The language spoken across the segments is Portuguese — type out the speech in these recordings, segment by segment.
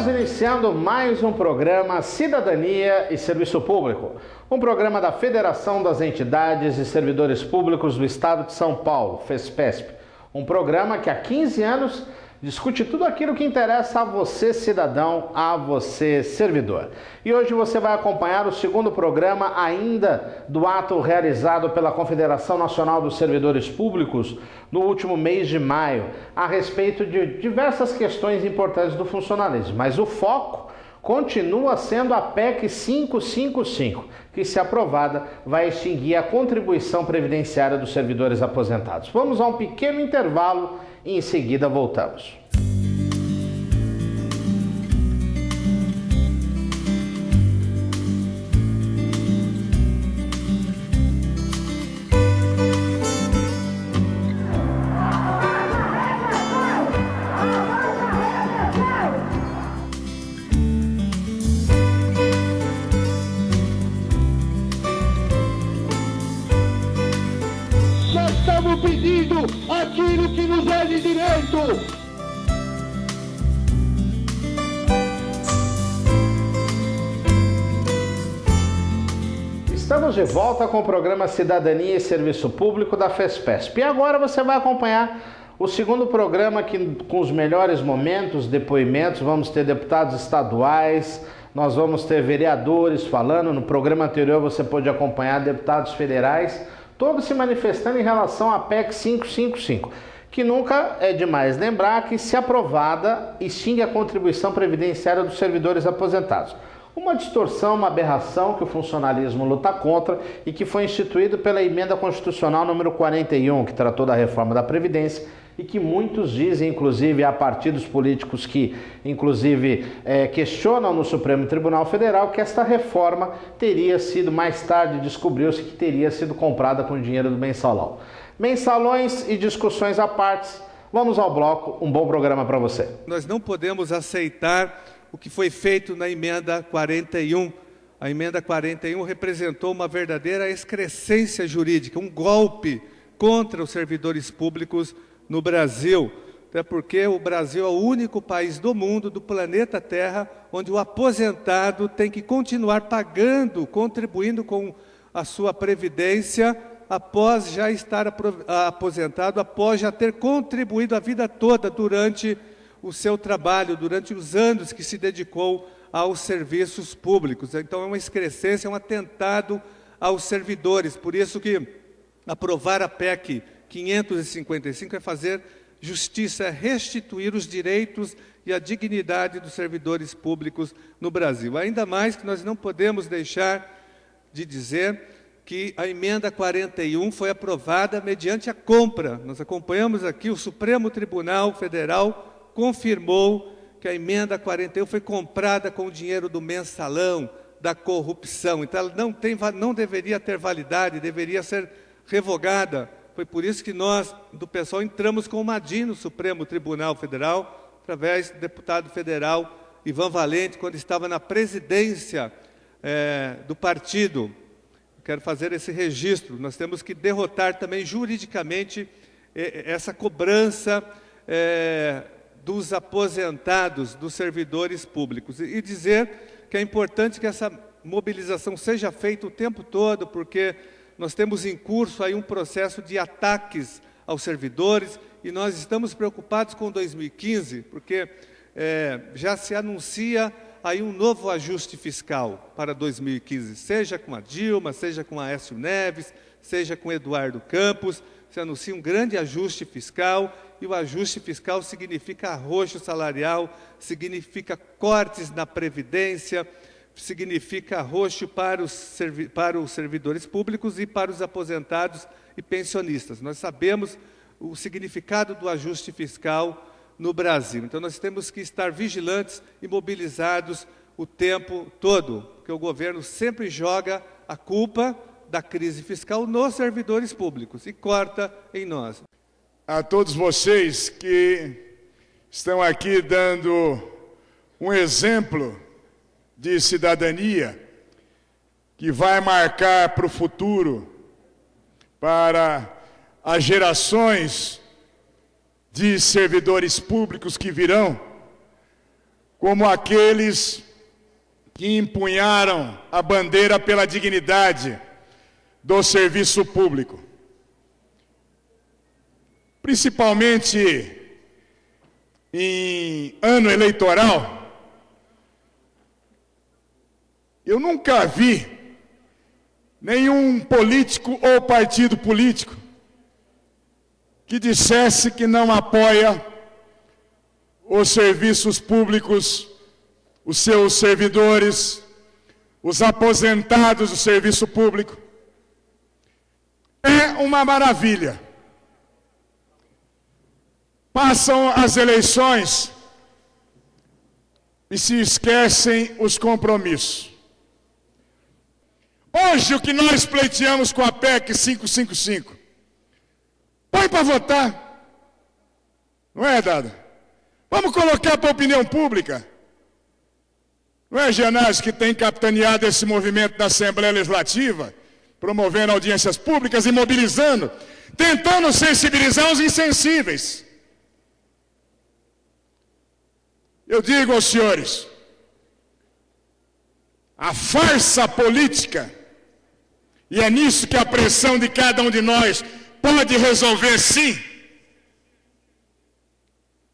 Estamos iniciando mais um programa Cidadania e Serviço Público, um programa da Federação das Entidades e Servidores Públicos do Estado de São Paulo, FESPESP. Um programa que há 15 anos discute tudo aquilo que interessa a você, cidadão, a você, servidor. E hoje você vai acompanhar o segundo programa ainda do ato realizado pela Confederação Nacional dos Servidores Públicos no último mês de maio, a respeito de diversas questões importantes do funcionalismo. Mas o foco continua sendo a PEC 555, que, se aprovada, vai extinguir a contribuição previdenciária dos servidores aposentados. Vamos a um pequeno intervalo e em seguida voltamos. Estamos pedindo aquilo que nos é de direito. Estamos de volta com o programa Cidadania e Serviço Público da FESPESP. E agora você vai acompanhar o segundo programa com os melhores momentos, depoimentos. Vamos ter deputados estaduais, nós vamos ter vereadores falando. No programa anterior você pôde acompanhar deputados federais, todos se manifestando em relação à PEC 555, que nunca é demais lembrar que, se aprovada, extingue a contribuição previdenciária dos servidores aposentados. Uma distorção, uma aberração que o funcionalismo luta contra e que foi instituído pela Emenda Constitucional número 41, que tratou da reforma da Previdência, e que muitos dizem, inclusive há partidos políticos que, inclusive, questionam no Supremo Tribunal Federal que esta reforma teria sido, mais tarde descobriu-se que teria sido comprada com dinheiro do mensalão. Mensalões e discussões à parte, vamos ao bloco, um bom programa para você. Nós não podemos aceitar o que foi feito na Emenda 41. A Emenda 41 representou uma verdadeira excrescência jurídica, um golpe contra os servidores públicos no Brasil, até porque o Brasil é o único país do mundo, do planeta Terra, onde o aposentado tem que continuar pagando, contribuindo com a sua previdência após já estar aposentado, após já ter contribuído a vida toda durante o seu trabalho, durante os anos que se dedicou aos serviços públicos. Então é uma excrescência, é um atentado aos servidores. Por isso que aprovar a PEC 555 é fazer justiça, é restituir os direitos e a dignidade dos servidores públicos no Brasil. Ainda mais que nós não podemos deixar de dizer que a Emenda 41 foi aprovada mediante a compra. Nós acompanhamos aqui, o Supremo Tribunal Federal confirmou que a Emenda 41 foi comprada com o dinheiro do mensalão, da corrupção. Então ela não deveria ter validade, deveria ser revogada. Foi por isso que nós, do PSOL, entramos com uma DIN no Supremo Tribunal Federal, através do deputado federal Ivan Valente, quando estava na presidência do partido. Quero fazer esse registro. Nós temos que derrotar também juridicamente essa cobrança dos aposentados, dos servidores públicos. E dizer que é importante que essa mobilização seja feita o tempo todo, porque nós temos em curso aí um processo de ataques aos servidores e nós estamos preocupados com 2015, porque já se anuncia aí um novo ajuste fiscal para 2015, seja com a Dilma, seja com a Aécio Neves, seja com Eduardo Campos, se anuncia um grande ajuste fiscal, e o ajuste fiscal significa arroxo salarial, significa cortes na Previdência, significa arroxo para os servidores públicos e para os aposentados e pensionistas. Nós sabemos o significado do ajuste fiscal no Brasil. Então nós temos que estar vigilantes e mobilizados o tempo todo, porque o governo sempre joga a culpa da crise fiscal nos servidores públicos e corta em nós. A todos vocês que estão aqui dando um exemplo de cidadania que vai marcar para o futuro, para as gerações de servidores públicos que virão, como aqueles que empunharam a bandeira pela dignidade do serviço público. Principalmente em ano eleitoral, eu nunca vi nenhum político ou partido político que dissesse que não apoia os serviços públicos, os seus servidores, os aposentados do serviço público. É uma maravilha. Passam as eleições e se esquecem os compromissos. Hoje o que nós pleiteamos com a PEC 555, põe para votar, não é, Dada? Vamos colocar para a opinião pública. Não é, Genásio, que tem capitaneado esse movimento da Assembleia Legislativa, promovendo audiências públicas e mobilizando, tentando sensibilizar os insensíveis. Eu digo aos senhores, a farsa política, e é nisso que a pressão de cada um de nós pode resolver sim,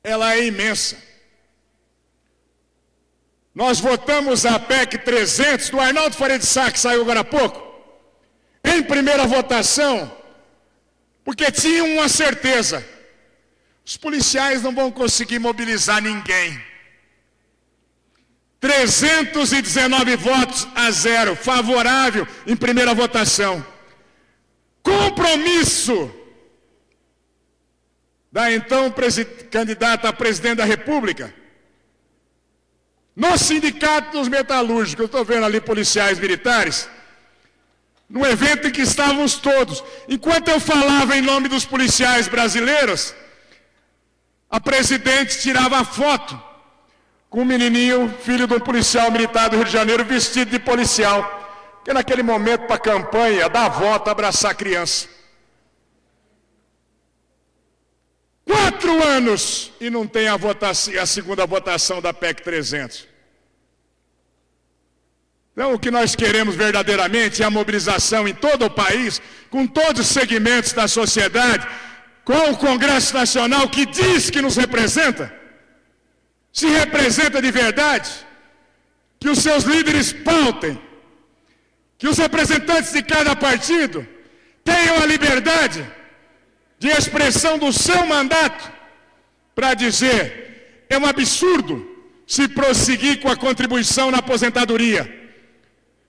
ela é imensa. Nós votamos a PEC 300 do Arnaldo Faria de Sá, que saiu agora há pouco, em primeira votação, porque tinham uma certeza: os policiais não vão conseguir mobilizar ninguém. 319 votos a 0, favorável em primeira votação. Compromisso da então candidata a presidente da República. No Sindicato dos Metalúrgicos, eu estou vendo ali policiais militares, no evento em que estávamos todos. Enquanto eu falava em nome dos policiais brasileiros, a presidente tirava a foto com um menininho, filho de um policial militar do Rio de Janeiro, vestido de policial, que naquele momento, para a campanha, dar voto, abraçar a criança. 4 anos e não tem a segunda votação da PEC 300. Então, o que nós queremos verdadeiramente é a mobilização em todo o país, com todos os segmentos da sociedade, com o Congresso Nacional que diz que nos representa, se representa de verdade, que os seus líderes pautem, que os representantes de cada partido tenham a liberdade de expressão do seu mandato para dizer: é um absurdo se prosseguir com a contribuição na aposentadoria,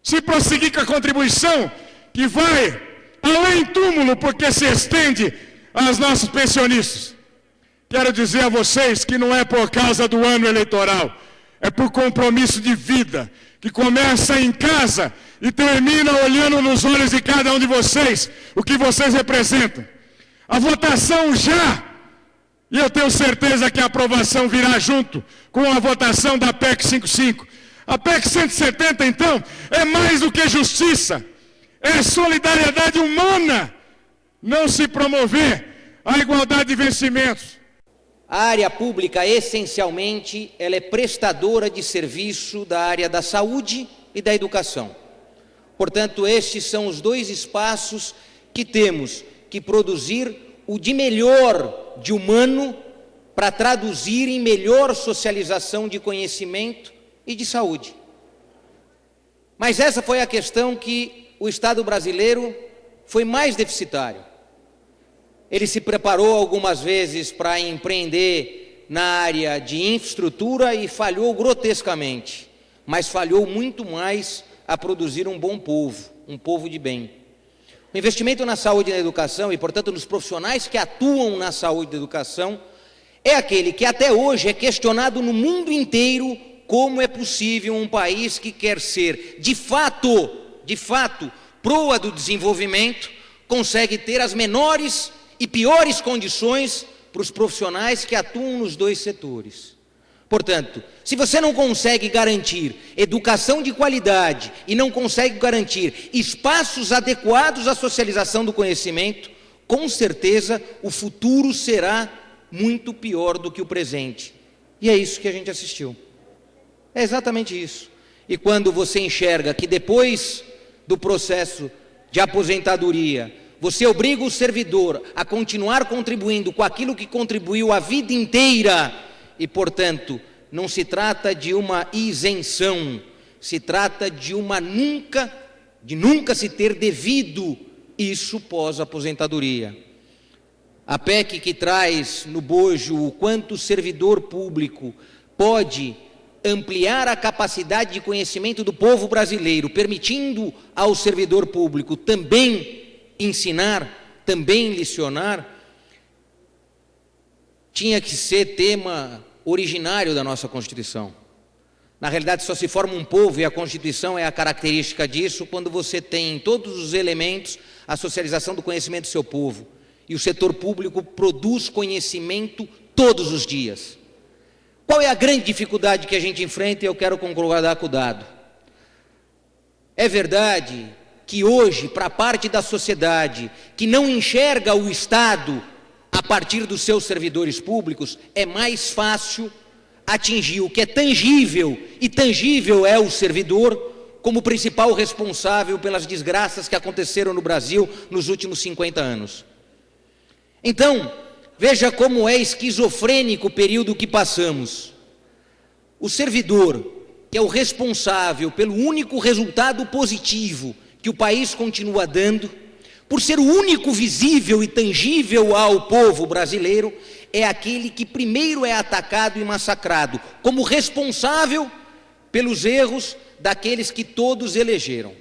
se prosseguir com a contribuição que vai além túmulo porque se estende aos nossos pensionistas. Quero dizer a vocês que não é por causa do ano eleitoral, é por compromisso de vida, que começa em casa e termina olhando nos olhos de cada um de vocês o que vocês representam. A votação já, e eu tenho certeza que a aprovação virá junto com a votação da PEC 55. A PEC 170, então, é mais do que justiça, é solidariedade humana, não se promover a igualdade de vencimentos. A área pública, essencialmente, ela é prestadora de serviço da área da saúde e da educação. Portanto, estes são os 2 espaços que temos que produzir o de melhor de humano para traduzir em melhor socialização de conhecimento e de saúde. Mas essa foi a questão que o Estado brasileiro foi mais deficitário. Ele se preparou algumas vezes para empreender na área de infraestrutura e falhou grotescamente, mas falhou muito mais a produzir um bom povo, um povo de bem. O investimento na saúde e na educação, e portanto nos profissionais que atuam na saúde e na educação, é aquele que até hoje é questionado no mundo inteiro: como é possível um país que quer ser de fato, proa do desenvolvimento, consegue ter as menores e piores condições para os profissionais que atuam nos 2 setores. Portanto, se você não consegue garantir educação de qualidade e não consegue garantir espaços adequados à socialização do conhecimento, com certeza o futuro será muito pior do que o presente. E é isso que a gente assistiu. É exatamente isso. E quando você enxerga que depois do processo de aposentadoria, você obriga o servidor a continuar contribuindo com aquilo que contribuiu a vida inteira e, portanto, não se trata de uma isenção, se trata de nunca se ter devido isso pós-aposentadoria. A PEC que traz no bojo o quanto o servidor público pode ampliar a capacidade de conhecimento do povo brasileiro, permitindo ao servidor público também ensinar, também licionar, tinha que ser tema originário da nossa Constituição. Na realidade, só se forma um povo, e a Constituição é a característica disso, quando você tem em todos os elementos a socialização do conhecimento do seu povo. E o setor público produz conhecimento todos os dias. Qual é a grande dificuldade que a gente enfrenta? E eu quero concordar com o dado. É verdade que hoje, para parte da sociedade que não enxerga o Estado a partir dos seus servidores públicos, é mais fácil atingir o que é tangível, e tangível é o servidor como principal responsável pelas desgraças que aconteceram no Brasil nos últimos 50 anos. Então, veja como é esquizofrênico o período que passamos. O servidor, que é o responsável pelo único resultado positivo que o país continua dando, por ser o único visível e tangível ao povo brasileiro, é aquele que primeiro é atacado e massacrado, como responsável pelos erros daqueles que todos elegeram.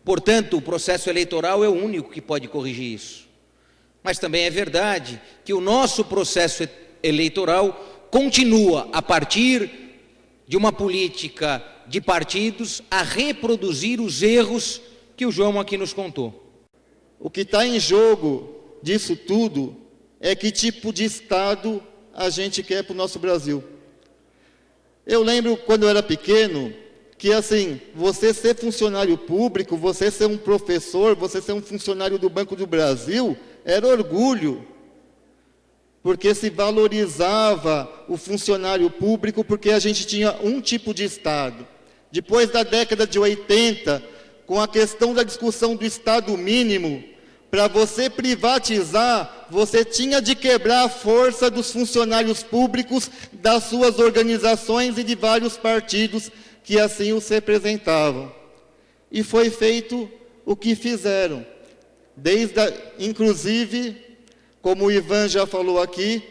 Portanto, o processo eleitoral é o único que pode corrigir isso. Mas também é verdade que o nosso processo eleitoral continua, a partir de uma política de partidos, a reproduzir os erros que o João aqui nos contou. O que está em jogo disso tudo é que tipo de Estado a gente quer para o nosso Brasil. Eu lembro quando eu era pequeno, que assim, você ser funcionário público, você ser um professor, você ser um funcionário do Banco do Brasil, era orgulho, porque se valorizava o funcionário público, porque a gente tinha um tipo de Estado. Depois da década de 80, com a questão da discussão do Estado mínimo, para você privatizar, você tinha de quebrar a força dos funcionários públicos, das suas organizações e de vários partidos que assim os representavam. E foi feito o que fizeram. Inclusive, como o Ivan já falou aqui,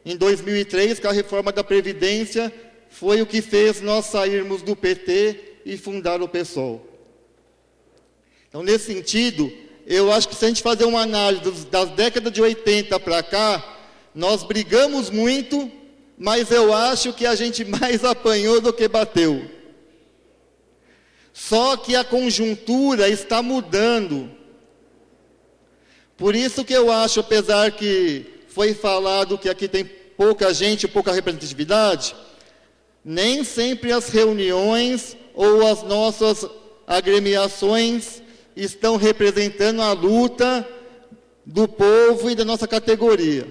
em 2003, com a reforma da Previdência, foi o que fez nós sairmos do PT e fundar o PSOL. Então, nesse sentido, eu acho que se a gente fazer uma análise das décadas de 80 para cá, nós brigamos muito, mas eu acho que a gente mais apanhou do que bateu. Só que a conjuntura está mudando. Por isso que eu acho, apesar que foi falado que aqui tem pouca gente, pouca representatividade, nem sempre as reuniões ou as nossas agremiações estão representando a luta do povo e da nossa categoria.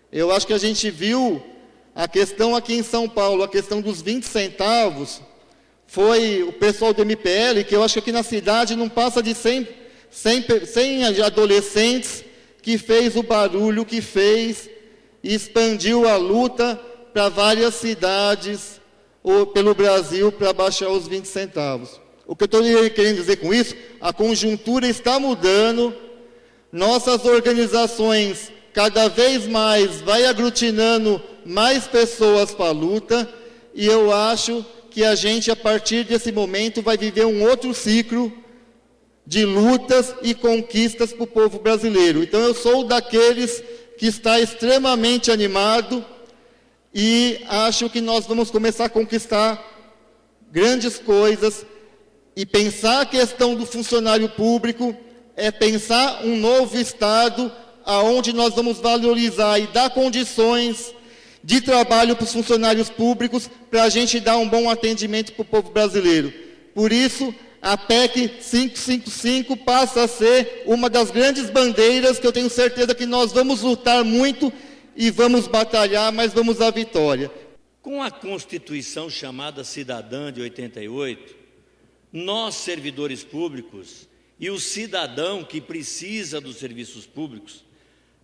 Eu acho que a gente viu a questão aqui em São Paulo, a questão dos 20 centavos, foi o pessoal do MPL, que eu acho que aqui na cidade não passa de 100 adolescentes, que fez o barulho que fez e expandiu a luta para várias cidades ou pelo Brasil para baixar os 20 centavos. O que eu estou querendo dizer com isso, a conjuntura está mudando, nossas organizações cada vez mais vai aglutinando mais pessoas para a luta, e eu acho que a gente, a partir desse momento, vai viver um outro ciclo de lutas e conquistas para o povo brasileiro. Então, eu sou daqueles que está extremamente animado e acho que nós vamos começar a conquistar grandes coisas, e pensar a questão do funcionário público é pensar um novo Estado aonde nós vamos valorizar e dar condições de trabalho para os funcionários públicos, para a gente dar um bom atendimento para o povo brasileiro. Por isso, a PEC 555 passa a ser uma das grandes bandeiras que eu tenho certeza que nós vamos lutar muito e vamos batalhar, mas vamos à vitória. Com a Constituição chamada Cidadã de 88, nós, servidores públicos, e o cidadão que precisa dos serviços públicos,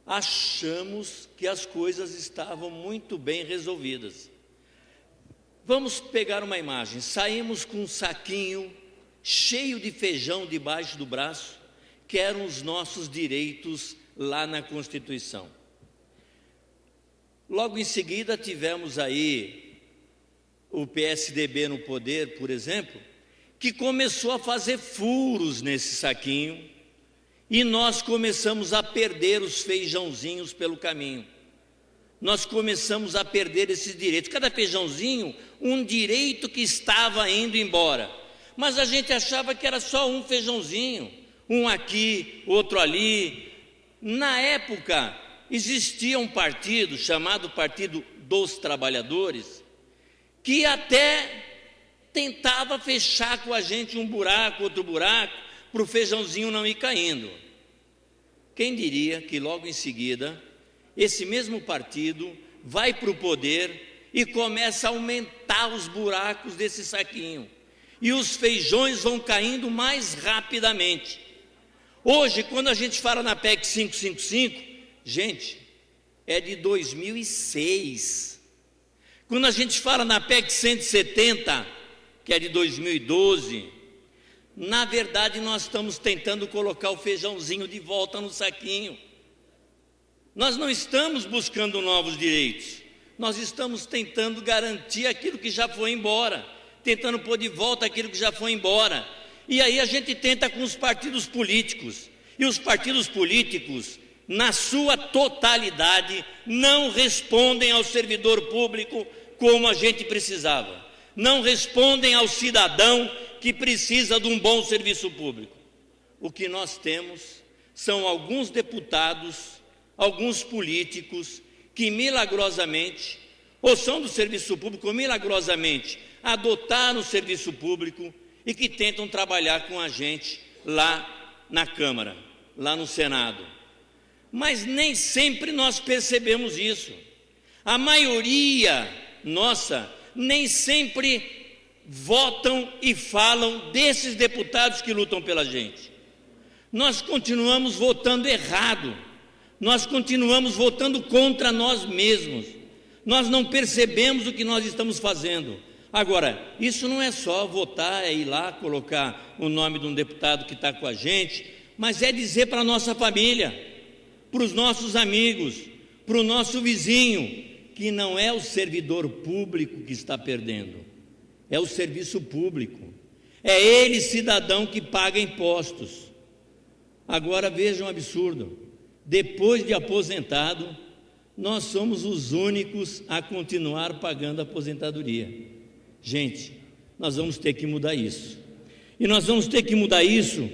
achamos que as coisas estavam muito bem resolvidas. Vamos pegar uma imagem. Saímos com um saquinho cheio de feijão debaixo do braço, que eram os nossos direitos lá na Constituição. Logo em seguida tivemos aí o PSDB no poder, por exemplo, que começou a fazer furos nesse saquinho e nós começamos a perder os feijãozinhos pelo caminho. Nós começamos a perder esses direitos. Cada feijãozinho, um direito que estava indo embora. Mas a gente achava que era só um feijãozinho, um aqui, outro ali. Na época, existia um partido chamado Partido dos Trabalhadores, que até tentava fechar com a gente um buraco, outro buraco, para o feijãozinho não ir caindo. Quem diria que logo em seguida, esse mesmo partido vai para o poder e começa a aumentar os buracos desse saquinho. E os feijões vão caindo mais rapidamente. Hoje, quando a gente fala na PEC 555, gente, é de 2006. Quando a gente fala na PEC 170, que é de 2012, na verdade nós estamos tentando colocar o feijãozinho de volta no saquinho. Nós não estamos buscando novos direitos, nós estamos tentando garantir aquilo que já foi embora, tentando pôr de volta aquilo que já foi embora. E aí a gente tenta com os partidos políticos, e os partidos políticos, na sua totalidade, não respondem ao servidor público como a gente precisava, não respondem ao cidadão que precisa de um bom serviço público. O que nós temos são alguns deputados, alguns políticos que milagrosamente, ou são do serviço público, ou milagrosamente adotaram o serviço público e que tentam trabalhar com a gente lá na Câmara, lá no Senado. Mas nem sempre nós percebemos isso. A maioria nossa nem sempre votam e falam desses deputados que lutam pela gente. Nós continuamos votando errado, nós continuamos votando contra nós mesmos, nós não percebemos o que nós estamos fazendo. Agora, isso não é só votar, é ir lá colocar o nome de um deputado que está com a gente, mas é dizer para a nossa família, para os nossos amigos, para o nosso vizinho, que não é o servidor público que está perdendo, é o serviço público, é ele, cidadão, que paga impostos. Agora vejam um absurdo, depois de aposentado, nós somos os únicos a continuar pagando a aposentadoria. Gente, nós vamos ter que mudar isso, e nós vamos ter que mudar isso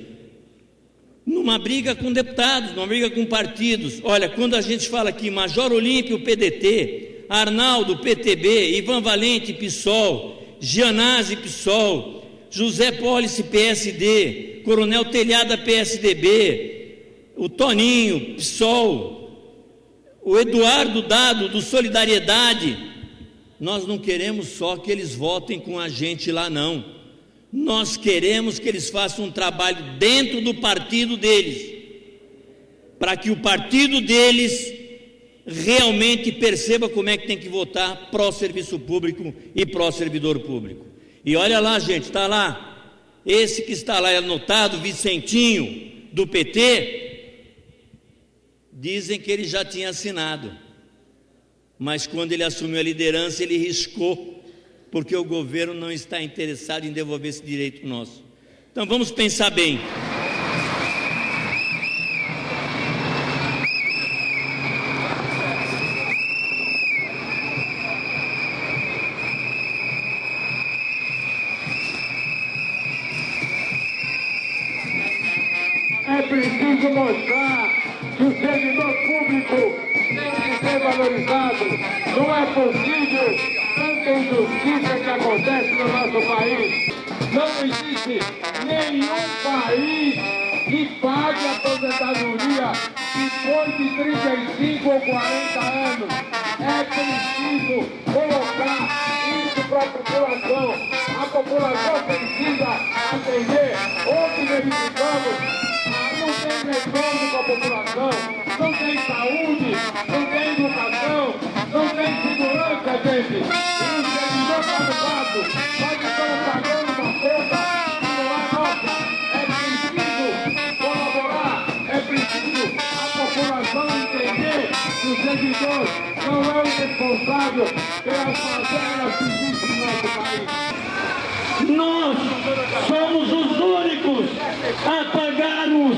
numa briga com deputados, numa briga com partidos. Olha, quando a gente fala aqui, Major Olímpio, PDT, Arnaldo, PTB, Ivan Valente, PSOL, Gianazzi, PSOL, José Pólice, PSD, Coronel Telhada, PSDB, o Toninho, PSOL, o Eduardo Dado, do Solidariedade. Nós não queremos só que eles votem com a gente lá, não. Nós queremos que eles façam um trabalho dentro do partido deles, para que o partido deles realmente perceba como é que tem que votar pró-serviço público e pró-servidor público. E olha lá, gente, está lá, esse que está lá anotado, Vicentinho, do PT, dizem que ele já tinha assinado, mas quando ele assumiu a liderança, ele riscou, porque o governo não está interessado em devolver esse direito nosso. Então vamos pensar bem. É preciso mostrar que o servidor público tem que ser valorizado. Não é possível tanta injustiça que acontece no nosso país. Não existe nenhum país que pague a aposentadoria depois de 35 ou 40 anos. É preciso colocar isso para a população. A população precisa atender. Hoje verificamos, não tem retorno com a população, não tem saúde, não tem educação, não tem segurança, gente. E o servidor está no vaso, nós estamos pagando uma conta que não é nossa. É preciso colaborar, é preciso a população entender que o servidor não é o responsável pelas fazendas que existem no nosso país. Nós somos os únicos a pagarmos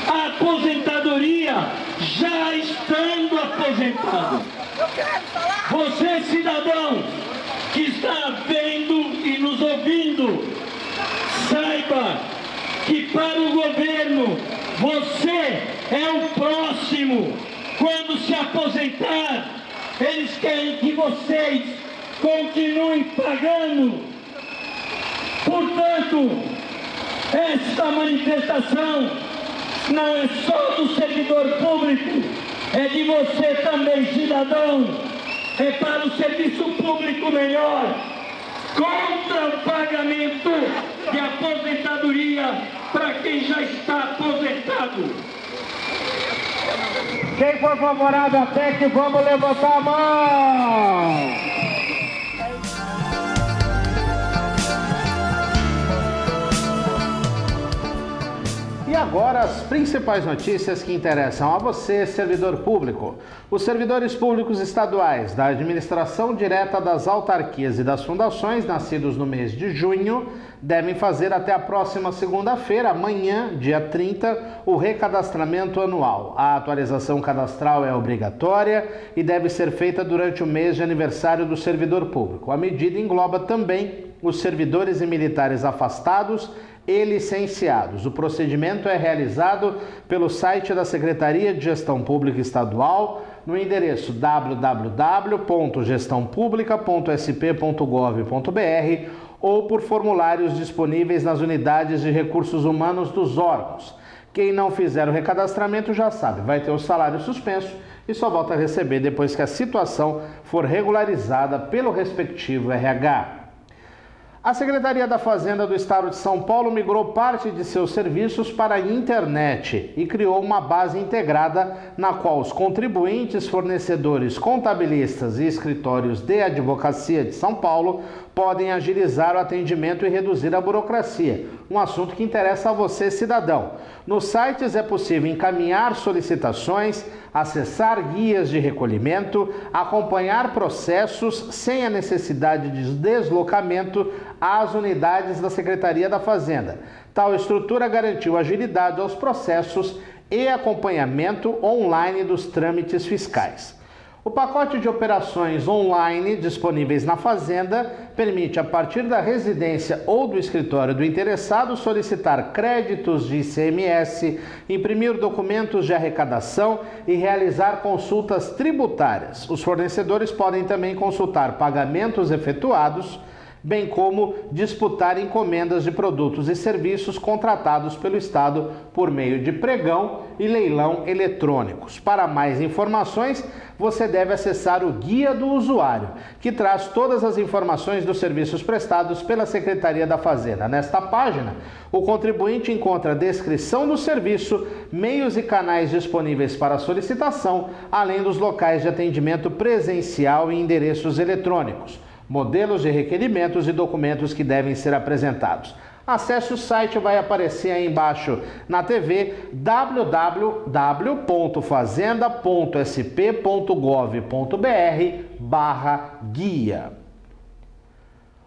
a aposentadoria já estando aposentado. Você, cidadão, que está vendo e nos ouvindo, saiba que para o governo você é o próximo. Quando se aposentar, eles querem que vocês continuem pagando. Portanto, esta manifestação não é só do servidor público, é de você também, cidadão. É para o serviço público melhor, contra o pagamento de aposentadoria para quem já está aposentado. Quem for favorável à PEC, vamos levantar a mão! E agora as principais notícias que interessam a você, servidor público. Os servidores públicos estaduais da administração direta das autarquias e das fundações, nascidos no mês de junho, devem fazer até a próxima segunda-feira, amanhã, dia 30, o recadastramento anual. A atualização cadastral é obrigatória e deve ser feita durante o mês de aniversário do servidor público. A medida engloba também os servidores e militares afastados e licenciados. O procedimento é realizado pelo site da Secretaria de Gestão Pública Estadual, no endereço www.gestãopublica.sp.gov.br ou por formulários disponíveis nas unidades de recursos humanos dos órgãos. Quem não fizer o recadastramento já sabe, vai ter o salário suspenso e só volta a receber depois que a situação for regularizada pelo respectivo RH. A Secretaria da Fazenda do Estado de São Paulo migrou parte de seus serviços para a internet e criou uma base integrada na qual os contribuintes, fornecedores, contabilistas e escritórios de advocacia de São Paulo podem agilizar o atendimento e reduzir a burocracia, um assunto que interessa a você, cidadão. Nos sites é possível encaminhar solicitações, acessar guias de recolhimento, acompanhar processos sem a necessidade de deslocamento às unidades da Secretaria da Fazenda. Tal estrutura garantiu agilidade aos processos e acompanhamento online dos trâmites fiscais. O pacote de operações online disponíveis na Fazenda permite, a partir da residência ou do escritório do interessado, solicitar créditos de ICMS, imprimir documentos de arrecadação e realizar consultas tributárias. Os fornecedores podem também consultar pagamentos efetuados, bem como disputar encomendas de produtos e serviços contratados pelo Estado por meio de pregão e leilão eletrônicos. Para mais informações, você deve acessar o Guia do Usuário, que traz todas as informações dos serviços prestados pela Secretaria da Fazenda. Nesta página, o contribuinte encontra a descrição do serviço, meios e canais disponíveis para solicitação, além dos locais de atendimento presencial e endereços eletrônicos, modelos de requerimentos e documentos que devem ser apresentados. Acesse o site, vai aparecer aí embaixo na TV, www.fazenda.sp.gov.br/guia.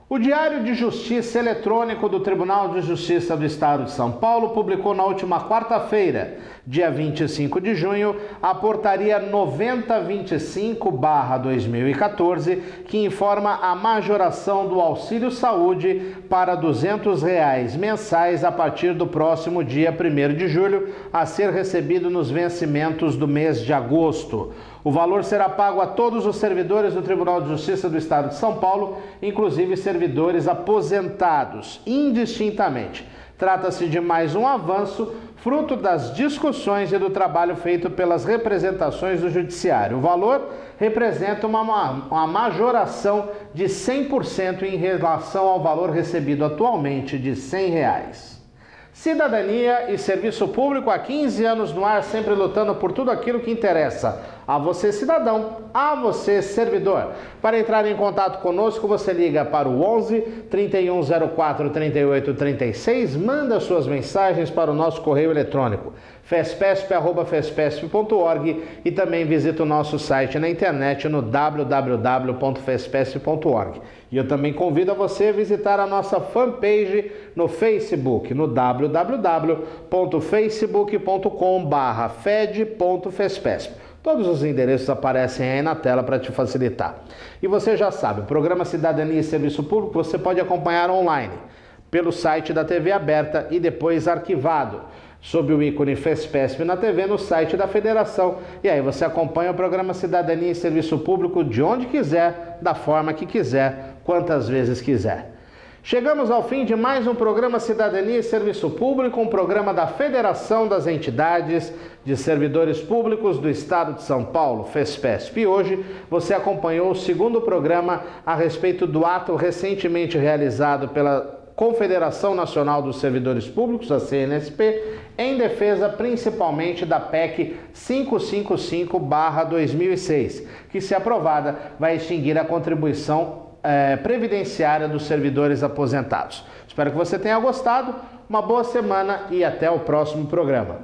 O Diário de Justiça Eletrônico do Tribunal de Justiça do Estado de São Paulo publicou na última quarta-feira, dia 25 de junho, a portaria 9025/2014, que informa a majoração do auxílio saúde para R$ 200 mensais a partir do próximo dia 1º de julho, a ser recebido nos vencimentos do mês de agosto. O valor será pago a todos os servidores do Tribunal de Justiça do Estado de São Paulo, inclusive servidores aposentados, indistintamente. Trata-se de mais um avanço fruto das discussões e do trabalho feito pelas representações do Judiciário. O valor representa uma majoração de 100% em relação ao valor recebido atualmente de R$ 100. Cidadania e serviço público há 15 anos no ar, sempre lutando por tudo aquilo que interessa a você, cidadão, a você, servidor. Para entrar em contato conosco, você liga para o 11 3104 3836, manda suas mensagens para o nosso correio eletrônico fespesp@fespesp.org e também visita o nosso site na internet no www.fespesp.org. E eu também convido a você a visitar a nossa fanpage no Facebook, no www.facebook.com/fed.fespesp. Todos os endereços aparecem aí na tela para te facilitar. E você já sabe, o programa Cidadania e Serviço Público você pode acompanhar online, pelo site da TV aberta e depois arquivado, sob o ícone FESPESP na TV, no site da Federação. E aí você acompanha o programa Cidadania e Serviço Público de onde quiser, da forma que quiser, quantas vezes quiser. Chegamos ao fim de mais um programa Cidadania e Serviço Público, um programa da Federação das Entidades de Servidores Públicos do Estado de São Paulo, FESPESP. E hoje você acompanhou o segundo programa a respeito do ato recentemente realizado pela Confederação Nacional dos Servidores Públicos, a CNSP, em defesa principalmente da PEC 555/2006, que, se aprovada, vai extinguir a contribuição previdenciária dos servidores aposentados. Espero que você tenha gostado, uma boa semana e até o próximo programa.